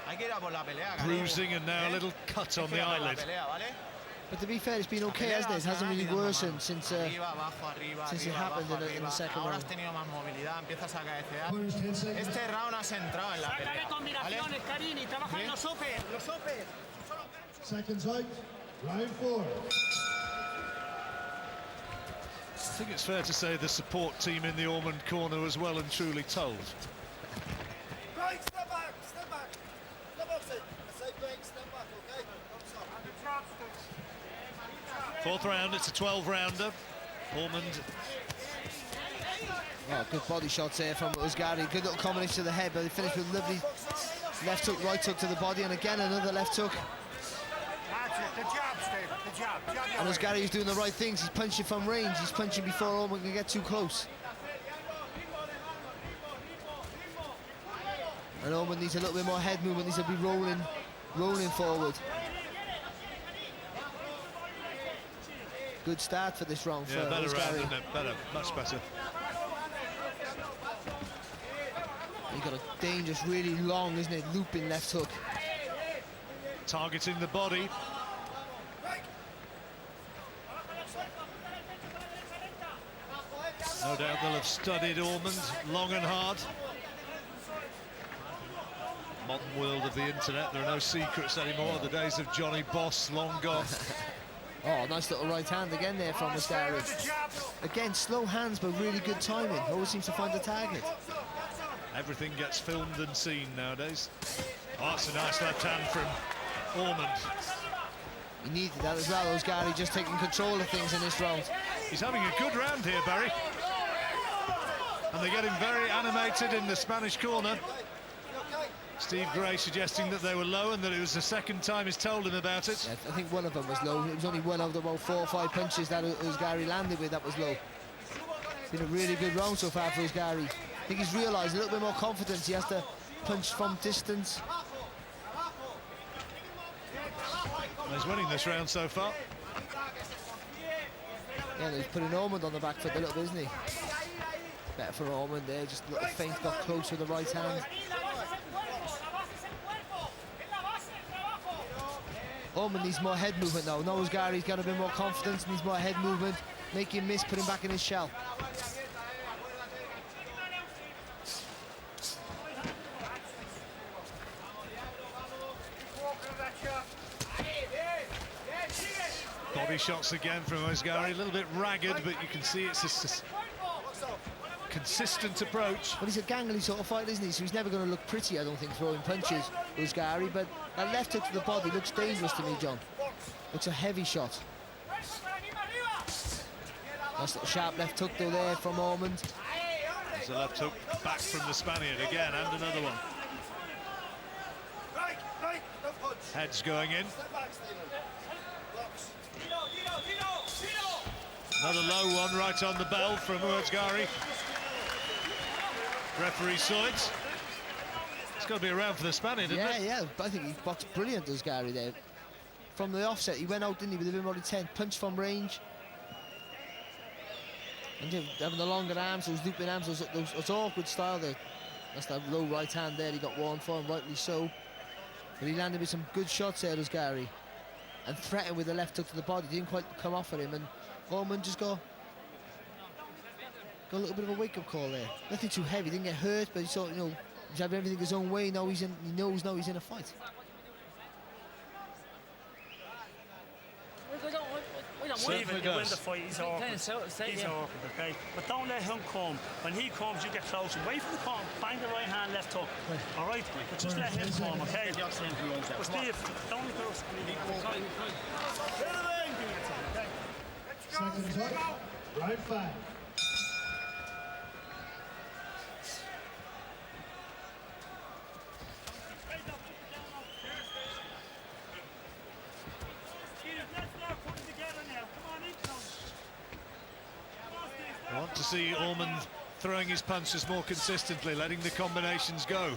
Hay que ir a por la pelea. Bruising and now a little cut on the eyelid. But to be fair, it's been okay, hasn't it? It hasn't really worsened since it happened in the second Ahora round. has tenido más movilidad, empiezas a cabecear. Este round has entrado en la pelea. ¿Vale? Carini, trabaja en los upper, los upper. Seconds out, round 4. I think it's fair to say the support team in the Ormond corner was well and truly told. Right, step back, step back. Step opposite. I say break, step back, okay? Fourth round, it's a 12-rounder. Ormond. Oh, good body shots there from Quazghari. Good little combination to the head, but he finished with lovely left hook, right hook to the body, and again another left hook. The jab, Steve, the jab. And Quazghari is doing the right things. He's punching from range. He's punching before Ormond can get too close. And Ormond needs a little bit more head movement. Needs to be rolling forward. Good start for this round Yeah, for better round, Quazghari. isn't it? Better, much better. He got a dangerous, really long, isn't it, looping left hook. Targeting the body. No doubt they'll have studied Ormond long and hard. Modern world of the internet, there are no secrets anymore. The days of Johnny Boss long gone. Oh, nice little right hand again there from Quazghari. Again, slow hands, but really good timing. Always seems to find the target. Everything gets filmed and seen nowadays. Oh, it's a nice left hand from Ormond. He needed that as well, Quazghari, just taking control of things in this round. He's having a good round here, Barry. And they're getting very animated in the Spanish corner. Steve Gray suggesting that they were low and that it was the second time he's told him about it. Yeah, I think one of them was low. It was only one of the about 4 or 5 punches that Quazghari landed with that was low. It's been a really good round so far for Quazghari. I think he's realised a little bit more confidence. He has to punch from distance. Well, he's winning this round so far. Yeah, he's putting Ormond on the back foot a little bit, isn't he? Better for Ormond there, just a little feint, got close with the right hand. Ormond needs more head movement now. Quazghari's got a bit more confidence, needs more head movement. Make him miss, put him back in his shell. Body shots again from Quazghari, a little bit ragged, but you can see it's a consistent approach. Well, he's a gangly sort of fighter, isn't he? So he's never going to look pretty, I don't think, throwing punches, Quazghari. But that left hook to the body looks dangerous to me, John. Looks a heavy shot. Nice little sharp left hook, though, there from Ormond. There's a left hook back from the Spaniard again, and another one. Heads going in. Another low one right on the bell from Quazghari. Referee saw it. It's got to be around for the Spaniard, isn't it? Yeah, I think he boxed brilliant, Quazghari, there. From the offset, he went out, didn't he, with a bit more intent. Punch from range. And having the longer arms, those looping arms, those awkward style there. That's that low right hand there he got warned for, and rightly so. But he landed with some good shots there, Quazghari. And threatened with the left hook to the body. Didn't quite come off at him, and Ormond just got a little bit of a wake-up call there. Nothing too heavy, didn't get hurt, but he saw, you know, he's having everything his own way. Now he knows now he's in a fight. Even if you win the fight, he's awkward. He's awkward, okay? But don't let him come. When he comes, you get close. Away from the corner, bang the right hand, left hook. All right? But just let him come, okay? But Steve, don't let us. Seconds up. Round 5. I want to see Ormond throwing his punches more consistently, letting the combinations go.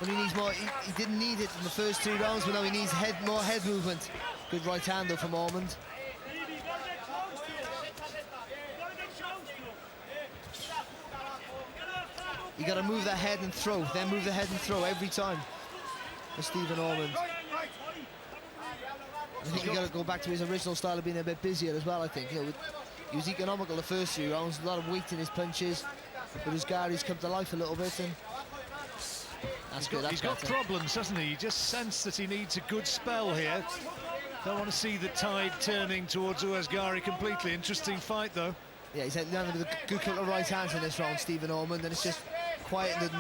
Well, he needs more. He didn't need it in the first 2 rounds, but now he needs more head movement. Good right hand though from Ormond. You got to move that head and throw, then move the head and throw every time. For Stephen Ormond. I think you got to go back to his original style of being a bit busier as well. I think, you know, he was economical the first 3 rounds, a lot of weight in his punches. But Quazghari's come to life a little bit, and that's good. He's got problems, hasn't he? You just sense that he needs a good spell here. Don't want to see the tide turning towards Quazghari completely. Interesting fight, though. Yeah, he's landed with a good couple of right hands in this round, Stephen Ormond, and it's just quietened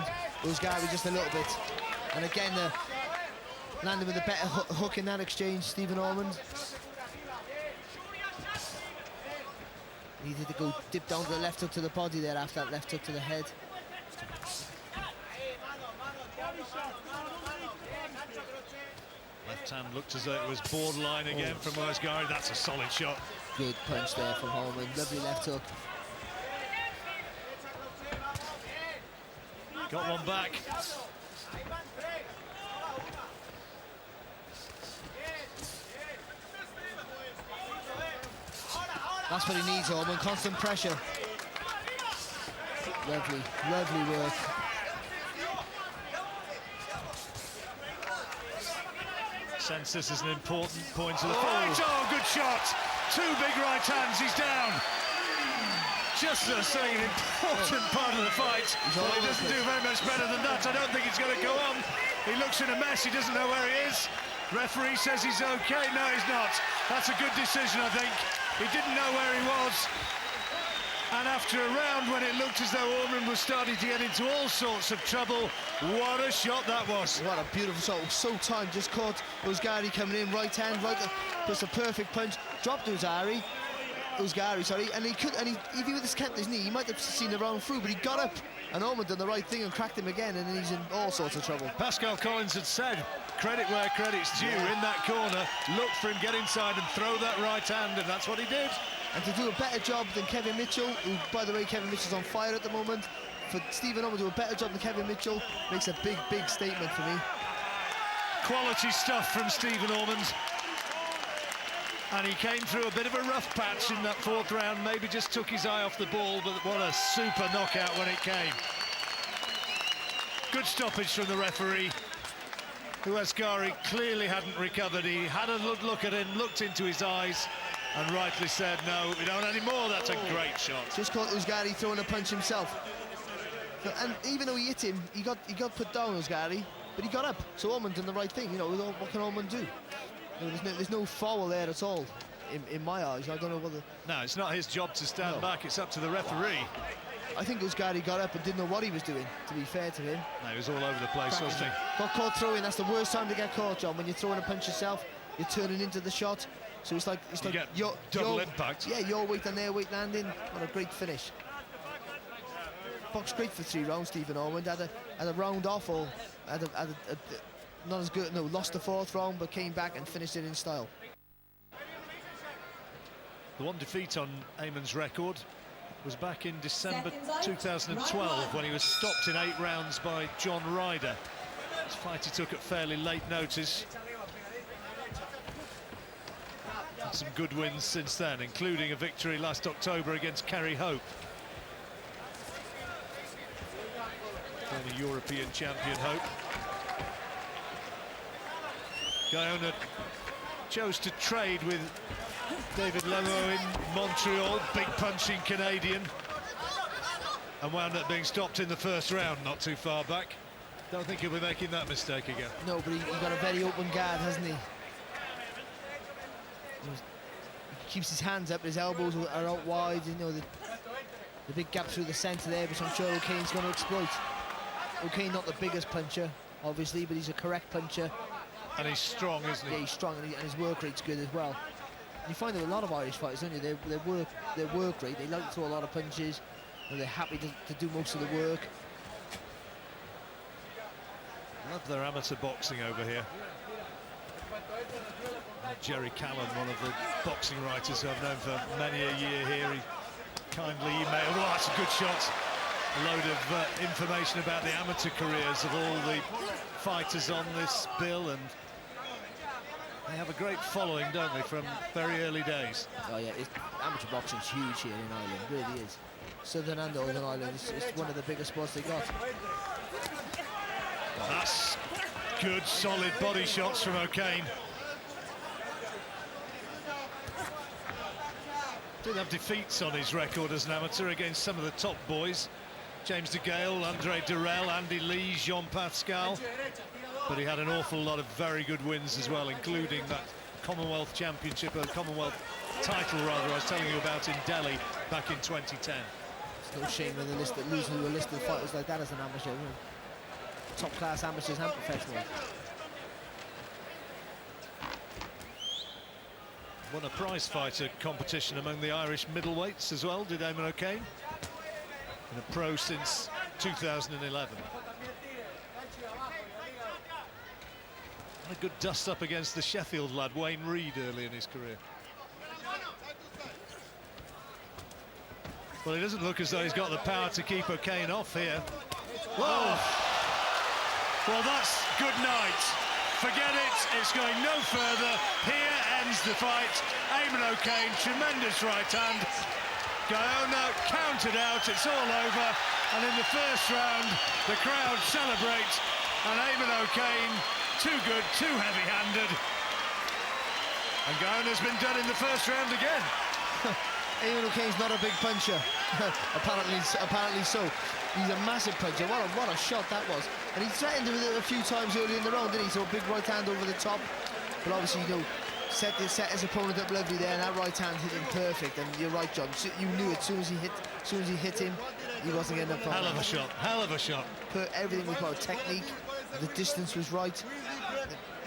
Quazghari just a little bit. And again, landing with a better hook in that exchange, Stephen Ormond. Needed to go dip down to the left hook to the body there after that left hook to the head. Left hand looked as though it was borderline again from Quazghari. That's a solid shot. Good punch there from Ormond. Lovely left hook. Got one back. That's what he needs, Ormond. Constant pressure. Lovely, lovely work. Sense this is an important point of the fight. Oh, good shot. 2 big right hands. He's down. just saying an important part of the fight. Well, he doesn't do very much better than that. I don't think he's going to go on. He looks in a mess. He doesn't know where he is. Referee says he's okay. No, he's not. That's a good decision, I think. He didn't know where he was. And after a round when it looked as though Ormond was starting to get into all sorts of trouble, what a shot that was. What a beautiful shot. It was so timed. Just caught Quazghari coming in, right hand, just a perfect punch. Dropped Quazghari, sorry, and he could, and if he would have kept his knee, he might have seen the round through, but he got up, and Ormond done the right thing and cracked him again, and then he's in all sorts of trouble. Pascal Collins had said, credit where credit's due, in that corner, look for him, get inside and throw that right hand, and that's what he did. And to do a better job than Kevin Mitchell, who, by the way, Kevin Mitchell's on fire at the moment, for Stephen Ormond to do a better job than Kevin Mitchell makes a big, big statement for me. Quality stuff from Stephen Ormond. And he came through a bit of a rough patch in that fourth round, maybe just took his eye off the ball, but what a super knockout when it came. Good stoppage from the referee. Quazghari clearly hadn't recovered. He had a look at him, looked into his eyes, and rightly said, no, we don't anymore. That's a great shot. Just caught Quazghari throwing a punch himself. And even though he hit him, he got put down, Quazghari, but he got up. So Ormond done the right thing. You know, what can Ormond do? There's no foul there at all, in my eyes. I don't know whether... No, it's not his job to stand back. It's up to the referee. I think Quazghari got up and didn't know what he was doing, to be fair to him. No, he was all over the place, wasn't he? Got caught throwing. That's the worst time to get caught, John. When you're throwing a punch yourself, you're turning into the shot. So it's like you double impact. Yeah, your weight and their weight landing. What a great finish. Boxed great for 3 rounds, Stephen Ormond. Had a round off, or had a not as good. No, lost the 4th round, but came back and finished it in style. The one defeat on Eamon's record was back in December 2012 when he was stopped in 8 rounds by John Ryder. It's a fight he took at fairly late notice. Had some good wins since then, including a victory last October against Kerry Hope. Former European champion Hope. Gaona chose to trade with David Lemo in Montreal, big punching Canadian, and wound up being stopped in the 1st round, not too far back. Don't think he'll be making that mistake again. No, but he got a very open guard, hasn't he? He keeps his hands up, his elbows are out wide, you know, the big gap through the centre there, which I'm sure Okane's going to exploit. Okane not the biggest puncher, obviously, but he's a correct puncher. And he's strong, isn't he? Yeah, he's strong, and his work rate's good as well. And you find that a lot of Irish fighters, don't you? Their work rate, they like to throw a lot of punches, and they're happy to do most of the work. Love their amateur boxing over here. Jerry Callan, one of the boxing writers who I've known for many a year here, he kindly emailed, oh, that's a good shot. A load of information about the amateur careers of all the fighters on this bill, and they have a great following, don't they, from very early days. Oh yeah, amateur boxing's huge here in Ireland, it really is. Southern and Northern Ireland, it's one of the biggest sports they got. That's good, solid body shots from Okane. Did have defeats on his record as an amateur against some of the top boys. James de Gale, Andre Durrell, Andy Lee, Jean Pascal. But he had an awful lot of very good wins as well, including that Commonwealth Championship, or Commonwealth title rather, I was telling you about in Delhi back in 2010. It's no shame when they losing to a list of fighters like that as an amateur. Top class amateurs and professionals. Won a prize fighter competition among the Irish middleweights as well, did Eamon Okane. And a pro since 2011. And a good dust up against the Sheffield lad, Wayne Reid, early in his career. Well, it doesn't look as though he's got the power to keep Okane off here. Whoa! Well, that's good night. Forget it, it's going no further. Here ends the fight. Eamon Okane, tremendous right hand. Gaona counted out, it's all over. And in the 1st round, the crowd celebrate. And Eamon Okane, too good, too heavy-handed. And Gaona's been done in the 1st round again. Okane's not a big puncher. apparently so. He's a massive puncher. What a shot that was. And he threatened him a few times early in the round, didn't he? So a big right hand over the top. But obviously, you know, set his opponent up lovely there, and that right hand hit him perfect. And you're right, John. You knew it as soon as he hit him, he wasn't getting up from Hell of a shot. Hell of a shot. Everything was about technique. The distance was right.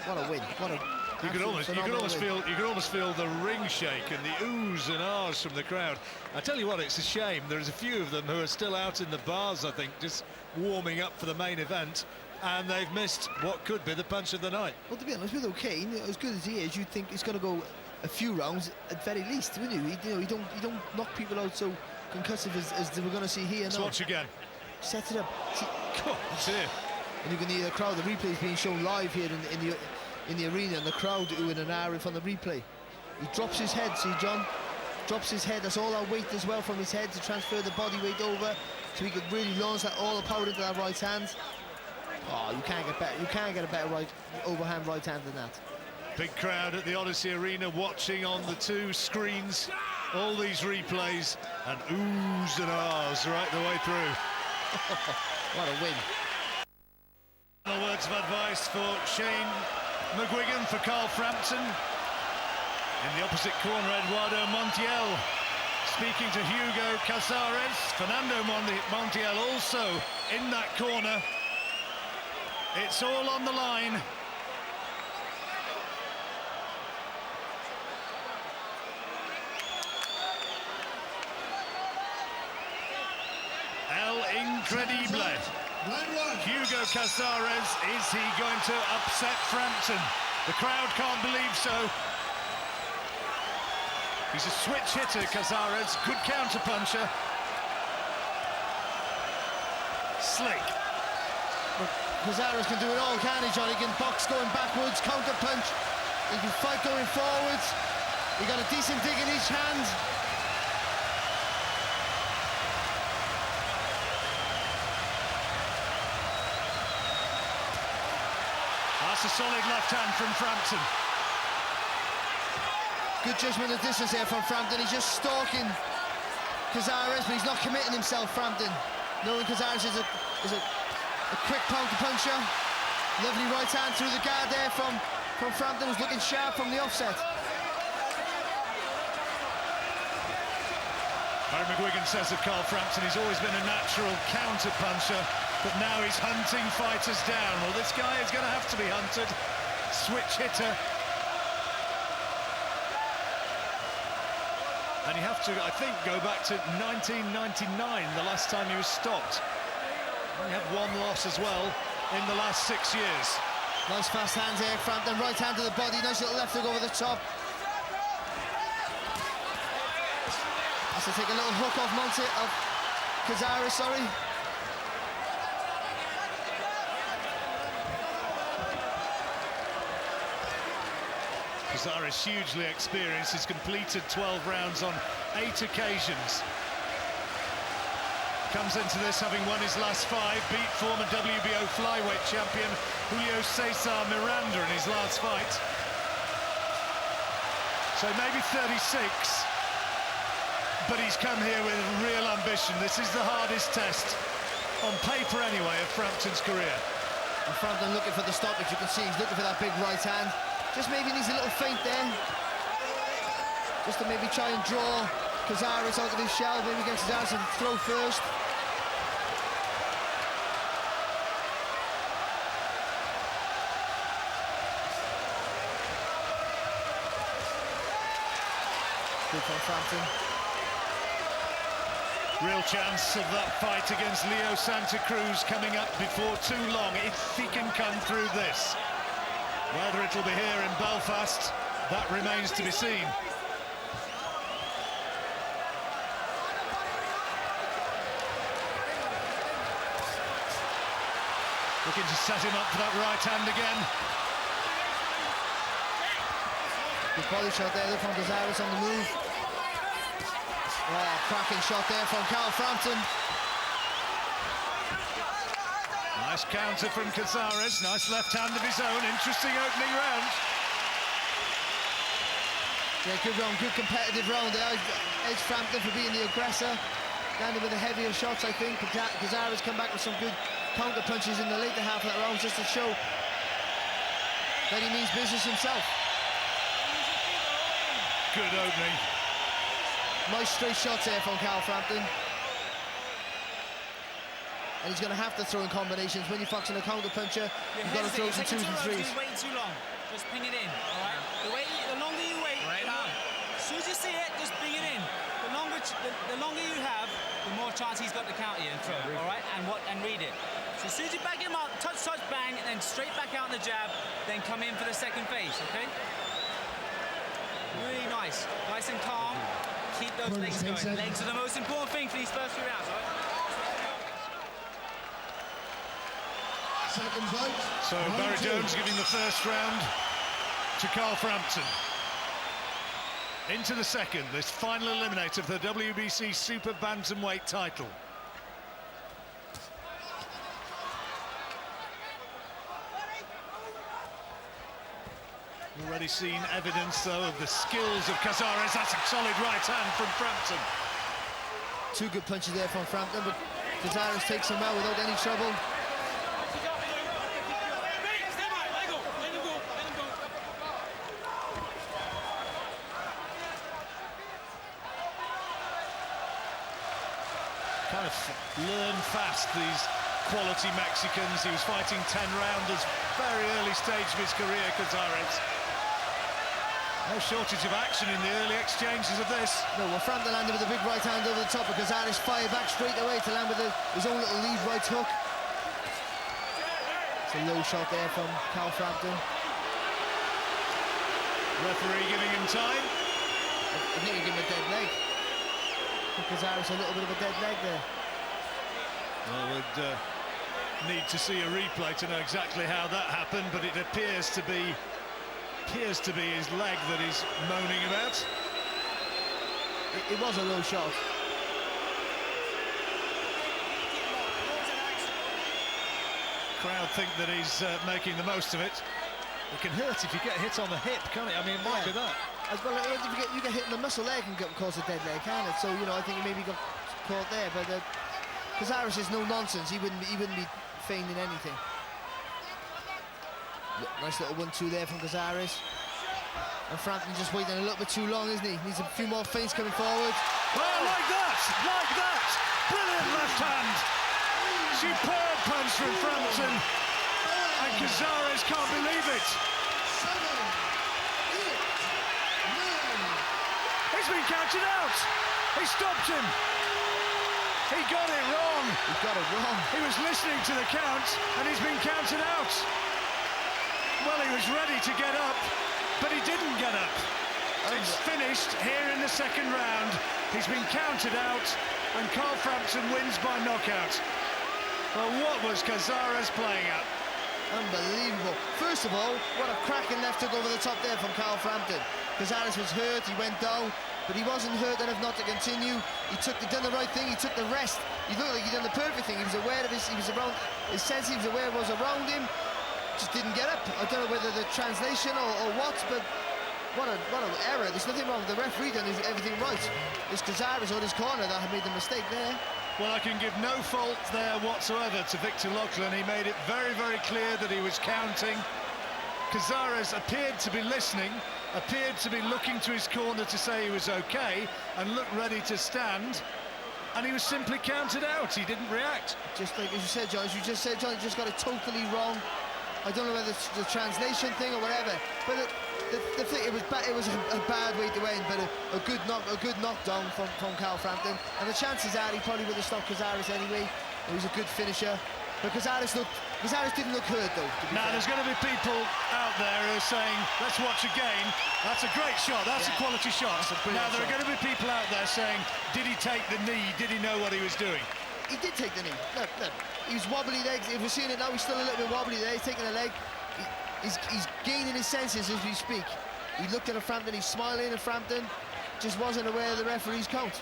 What a win! What a You could almost feel the ring shake and the oohs and ahs from the crowd. I tell you what, it's a shame. There's a few of them who are still out in the bars, I think, just warming up for the main event, and they've missed what could be the punch of the night. Well, to be honest, with Okane, as good as he is, you'd think he's going to go a few rounds at very least, wouldn't you? He don't knock people out so concussive as we're going to see here. Let's watch again. Set it up. See, it's here. And you can hear the crowd. The replay is being shown live here in the arena, and the crowd oohing and ahhing from the replay. He drops his head, see, John? Drops his head. That's all that weight as well from his head to transfer the body weight over, so he could really launch all the power into that right hand. Oh, you can't get a better overhand right hand than that. Big crowd at the Odyssey Arena watching on the two screens all these replays, and oohs and ahs right the way through. What a win. Final words of advice for Shane McGuigan for Carl Frampton. In the opposite corner, Eduardo Montiel speaking to Hugo Cazares. Fernando Montiel also in that corner. It's all on the line. El Incredible. Hugo Cazares, is he going to upset Frampton? The crowd can't believe so. He's a switch hitter, Cazares, good counter puncher. Slick. But Cazares can do it all, can he, John? He can box going backwards, counter punch. He can fight going forwards. He got a decent dig in each hand. That's a solid left hand from Frampton. Good judgment of distance here from Frampton. He's just stalking Cazares, but he's not committing himself, Frampton. Knowing Cazares is a quick counter puncher. Lovely right hand through the guard there from Frampton, who's looking sharp from the offset. Barry McGuigan says of Carl Frampton, he's always been a natural counter puncher, but now he's hunting fighters down. Well, this guy is going to have to be hunted. Switch hitter. And you have to, I think, go back to 1999, the last time he was stopped. He had one loss as well in the last 6 years. Nice fast hands here, Frampton. Right hand to the body, nice little left hook over the top. Has to take a little hook off Cazares, sorry. Cazares hugely experienced. He's completed 12 rounds on 8 occasions. Comes into this having won his last 5, beat former WBO flyweight champion Julio Cesar Miranda in his last fight. So maybe 36, but he's come here with real ambition. This is the hardest test, on paper anyway, of Frampton's career. And Frampton looking for the stoppage. You can see he's looking for that big right hand. Just maybe needs a little feint there, just to maybe try and draw Cazares out of his shell. Maybe get Cazares to throw first. Good from Frampton. Real chance of that fight against Leo Santa Cruz coming up before too long, if he can come through this. Whether it'll be here in Belfast, that remains to be seen. Looking to set him up for that right hand again. Good body shot there from Cazares on the move. Oh, cracking shot there from Carl Frampton. Nice counter from Cazares, nice left hand of his own, interesting opening round. Yeah, good round, good competitive round there. Edge Frampton for being the aggressor. Landed with the heavier shots, I think. Cazares come back with some good counter punches in the later half of that round just to show that he means business himself. Good opening. Nice straight shots there from Frampton. And he's going to have to throw in combinations. When you're foxing a counter puncher, you've got to throw some 2s and 3s. You're waiting too long. Just ping it in, all right? The longer you wait, as soon as you see it, just bring it in. The longer you have, the more chance he's got to counter you and throw, all right? And read it. So as soon as you back him up, touch, bang, and then straight back out in the jab, then come in for the second phase, okay? Really nice. Nice and calm. Keep those legs going. Legs are the most important thing for these first 3 rounds, all right? Second vote. So Barry Jones giving the first round to Frampton. Into the second, this final eliminator of the WBC Super Bantamweight title. Already seen evidence, though, of the skills of Cazares. That's a solid right hand from Frampton. 2 good punches there from Frampton, but Cazares takes him out without any trouble. Kind of learn fast, these quality Mexicans. He was fighting 10-rounders very early stage of his career, Cazares. No shortage of action in the early exchanges of this. No, well, Frampton landed with a big right hand over the top, but Cazares fired back straight away to land with his own little lead right hook. It's a low shot there from Frampton. Referee giving him time. I think he gave him a dead leg. Cazares a little bit of a dead leg there. Well, we'd need to see a replay to know exactly how that happened, but it appears to be his leg that he's moaning about. It was a low shot. Crowd think that he's making the most of it. It can hurt if you get hit on the hip, can't it? I mean, it might be that. As well, if you get hit in the muscle, leg can cause a dead leg, can't it? So, you know, I think he maybe got caught there, but Cazares is no nonsense. He wouldn't be feigning anything. Nice little 1-2 there from Cazares. And Frampton just waiting a little bit too long, isn't he? Needs a few more feints coming forward. Well, like that! Brilliant left hand. Superb punch from Frampton. And Cazares can't believe it. He's been counted out. He stopped him. He got it wrong. He got it wrong. He was listening to the count, and he's been counted out. Well, he was ready to get up, but he didn't get up. It's finished here in the second round. He's been counted out, and Frampton wins by knockout. Well, what was Cazares playing at? Unbelievable. First of all, what a cracking left hook over the top there from Frampton. Cazares was hurt, he went down, but he wasn't hurt enough not to continue. He done the right thing, he took the rest. He looked like he'd done the perfect thing. He was aware of his sense, he was aware of what was around him. Just didn't get up. I don't know whether the translation or what, but what an error. There's nothing wrong with the referee done everything right. It's Cazares on his corner that had made the mistake there. Well, I can give no fault there whatsoever to Victor Lachlan. He made it very, very clear that he was counting. Cazares appeared to be listening, appeared to be looking to his corner to say he was okay, and looked ready to stand, and he was simply counted out. He didn't react. Just like as you said, John, you just got it totally wrong. I don't know whether it's the translation thing or whatever, but the thing, it was a bad way to end, but a good knockdown from Frampton, and the chances are he probably would have stopped Cazares anyway. He was a good finisher, but Cazares didn't look hurt though. Now there's going to be people out there who are saying, let's watch again. That's a great shot. That's a quality shot. Now there are going to be people out there saying, did he take the knee? Did he know what he was doing? He did take the knee. Look. He's wobbly legs. If we're seeing it now, he's still a little bit wobbly there. He's taking a leg. He's gaining his senses as we speak. He looked at Frampton, he's smiling at Frampton, just wasn't aware of the referee's count.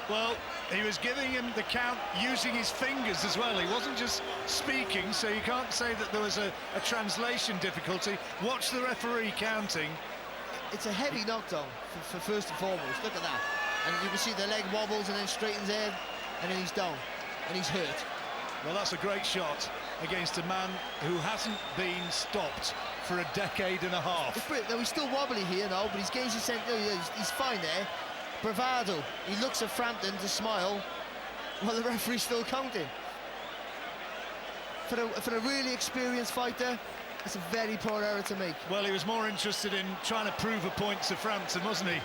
Well, he was giving him the count using his fingers as well. He wasn't just speaking, so you can't say that there was a translation difficulty. Watch the referee counting. it's a heavy knockdown for first and foremost. Look at that. And you can see the leg wobbles and then straightens in, and then he's down, and he's hurt. Well, that's a great shot against a man who hasn't been stopped for a decade and a half. It's brilliant. Now, he's still wobbly here now, but he's gauged his center. He's fine there. Bravado. He looks at Frampton to smile while the referee's still counting. For a really experienced fighter, it's a very poor error to make. Well, he was more interested in trying to prove a point to Frampton, wasn't he?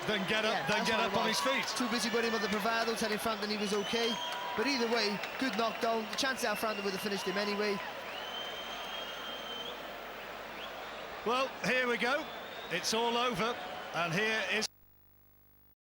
Then get up on his feet. Too busy worrying about the bravado, telling Frampton he was okay. But either way, good knockdown. The chance that Frampton would have finished him anyway. Well, here we go. It's all over, and here is